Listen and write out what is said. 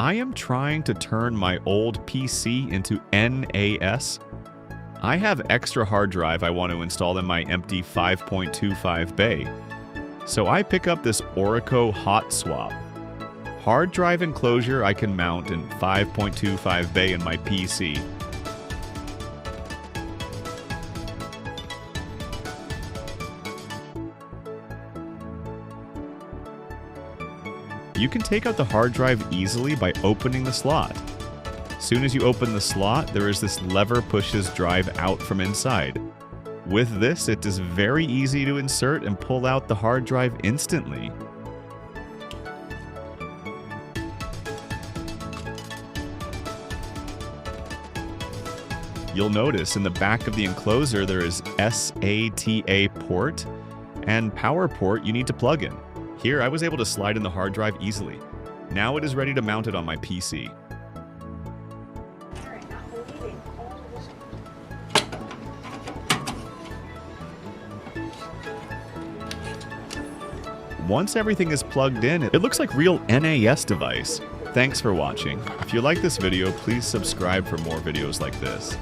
I am trying to turn my old PC into NAS. I have extra hard drive I want to install in my empty 5.25 bay. So I pick up this ORICO hot swap. Hard drive enclosure I can mount in 5.25 bay in my PC. You can take out the hard drive easily by opening the slot. Soon as you open the slot, there is this lever pushes drive out from inside. With this, it is very easy to insert and pull out the hard drive instantly. You'll notice in the back of the enclosure there is SATA port and power port you need to plug in. Here, I was able to slide in the hard drive easily. Now it is ready to mount it on my PC. Once everything is plugged in, it looks like real NAS device. Thanks for watching. If you like this video, please subscribe for more videos like this.